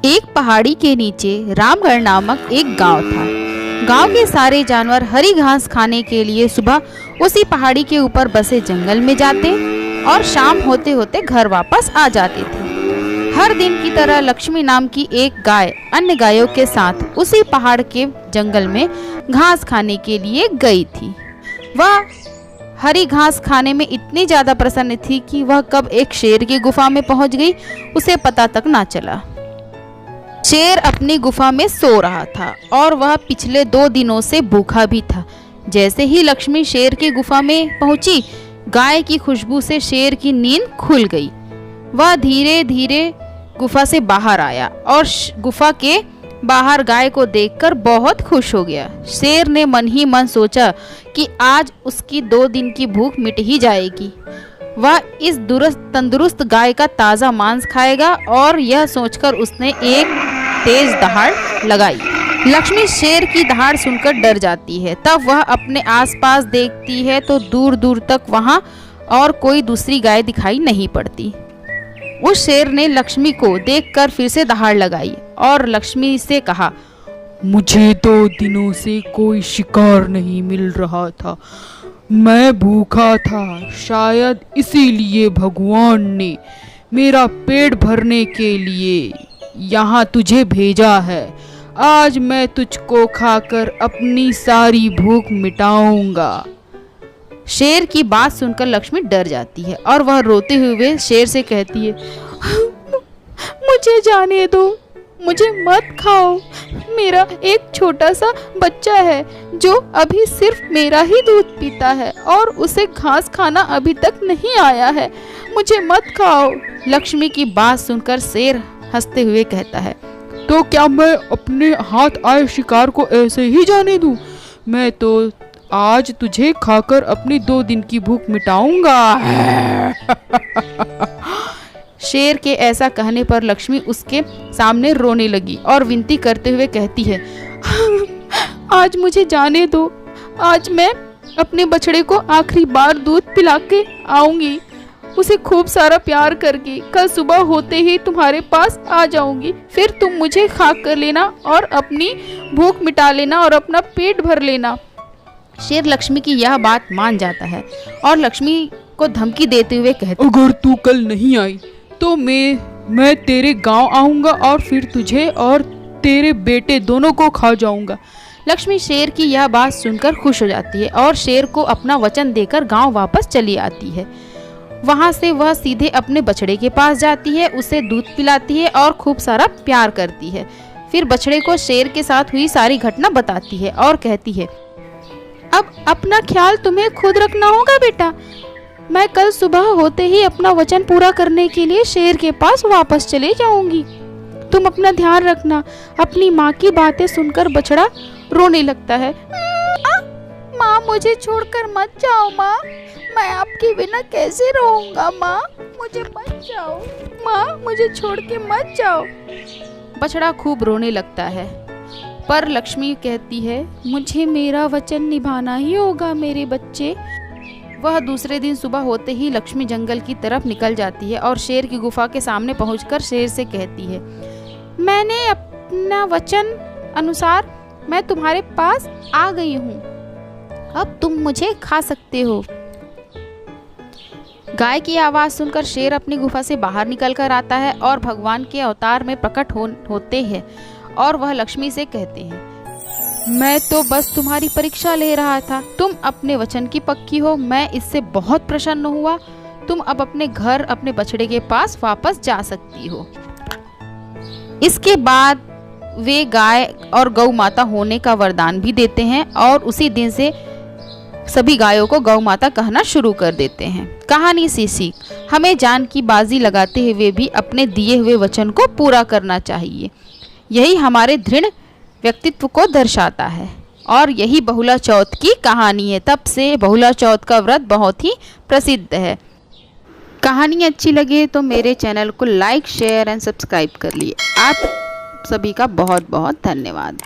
एक पहाड़ी के नीचे रामगढ़ नामक एक गांव था। गांव के सारे जानवर हरी घास खाने के लिए सुबह उसी पहाड़ी के ऊपर बसे जंगल में जाते और शाम होते होते घर वापस आ जाते थे। हर दिन की तरह लक्ष्मी नाम की एक गाय अन्य गायों के साथ उसी पहाड़ के जंगल में घास खाने के लिए गई थी। वह हरी घास खाने में इतनी ज्यादा प्रसन्न थी कि वह कब एक शेर की गुफा में पहुंच गई उसे पता तक ना चला। शेर अपनी गुफा में सो रहा था और वह पिछले 2 दिनों से भूखा भी था। जैसे ही लक्ष्मी शेर की गुफा में पहुंची, गाय की खुशबू से शेर की नींद खुल गई। वह धीरे धीरे गुफा से बाहर आया और गुफा के बाहर गाय को देखकर बहुत खुश हो गया। शेर ने मन ही मन सोचा कि आज उसकी 2 दिन की भूख मिट ही जाएगी। वह इस तंदुरुस्त गाय का ताज़ा मांस खाएगा और यह सोचकर उसने एक तेज दहाड़ लगाई। लक्ष्मी शेर की दहाड़ सुनकर डर जाती है। तब वह अपने आसपास देखती है तो दूर दूर तक वहां और कोई दूसरी गाय दिखाई नहीं पड़ती। उस शेर ने लक्ष्मी को देखकर फिर से दहाड़ लगाई और लक्ष्मी से कहा, मुझे 2 दिनों से कोई शिकार नहीं मिल रहा था। मैं भूखा था, शायद इसीलिए भगवान ने मेरा पेट भरने के लिए यहाँ तुझे भेजा है। आज मैं तुझको खाकर अपनी सारी भूख मिटाऊंगा। शेर की बात सुनकर लक्ष्मी डर जाती है और वह रोते हुए शेर से कहती है, मुझे जाने दो, मुझे मत खाओ। मेरा एक छोटा सा बच्चा है जो अभी सिर्फ मेरा ही दूध पीता है और उसे घास खाना अभी तक नहीं आया है। मुझे मत खाओ। लक्ष्मी की बात सुनकर शेर हंसते हुए कहता है, तो क्या मैं अपने हाथ आए शिकार को ऐसे ही जाने दूं? मैं तो आज तुझे खाकर अपनी 2 दिन की भूख मिटाऊंगा। शेर के ऐसा कहने पर लक्ष्मी उसके सामने रोने लगी और विनती करते हुए कहती है, आज मुझे जाने दो। आज मैं अपने बछड़े को आखिरी बार दूध पिला के आऊंगी, उसे खूब सारा प्यार करके कल सुबह होते ही तुम्हारे पास आ जाऊंगी। फिर तुम मुझे खा कर लेना और अपनी भूख मिटा लेना और अपना पेट भर लेना। शेर लक्ष्मी की यह बात मान जाता है और लक्ष्मी को धमकी देते हुए कहता है, अगर तू कल नहीं आई तो मैं तेरे गांव आऊंगा और फिर तुझे और तेरे बेटे दोनों को खा जाऊंगा। लक्ष्मी शेर की यह बात सुनकर खुश हो जाती है और शेर को अपना वचन देकर गांव वापस चली आती है। वहां से वह सीधे अपने बछड़े के पास जाती है, उसे दूध पिलाती है और खूब सारा प्यार करती है। फिर बछड़े को शेर के साथ हुई सारी घटना बताती है और कहती है, अब अपना ख्याल तुम्हें खुद रखना होगा बेटा। मैं कल सुबह होते ही अपना वचन पूरा करने के लिए शेर के पास वापस चले जाऊंगी। तुम अपना ध्यान रखना। अपनी माँ की बातें सुनकर बछड़ा रोने लगता है। माँ, मुझे छोड़कर मत जाओ माँ, मैं आपके बिना कैसे रहूंगा माँ, मुझे मत जाओ माँ, मुझे छोड़ के मत जाओ। बछड़ा खूब रोने लगता है पर लक्ष्मी कहती है, मुझे मेरा वचन निभाना ही होगा मेरे बच्चे। वह दूसरे दिन सुबह होते ही लक्ष्मी जंगल की तरफ निकल जाती है और शेर की गुफा के सामने पहुंचकर शेर से कहती है, मैंने अपना वचन अनुसार मैं तुम्हारे पास आ गई हूँ, अब तुम मुझे खा सकते हो। गाय की आवाज़ सुनकर शेर अपनी गुफा से बाहर निकल कर आता है और भगवान के अवतार में प्रकट होते हैं और वह लक्ष्मी से कहते हैं, मैं तो बस तुम्हारी परीक्षा ले रहा था, तुम अपने वचन की पक्की हो, मैं इससे बहुत प्रसन्न हुआ। तुम अब अपने घर अपने बछड़े के पास वापस जा सकती हो। इसके बाद वे गाय और गौ माता होने का वरदान भी देते हैं और उसी दिन से सभी गायों को गौ माता कहना शुरू कर देते हैं। कहानी से सीख, हमें जान की बाजी लगाते हुए भी अपने दिए हुए वचन को पूरा करना चाहिए। यही हमारे दृढ़ व्यक्तित्व को दर्शाता है और यही बहुला चौथ की कहानी है। तब से बहुला चौथ का व्रत बहुत ही प्रसिद्ध है। कहानी अच्छी लगे तो मेरे चैनल को लाइक, शेयर एंड सब्सक्राइब कर लिए। आप सभी का बहुत बहुत धन्यवाद।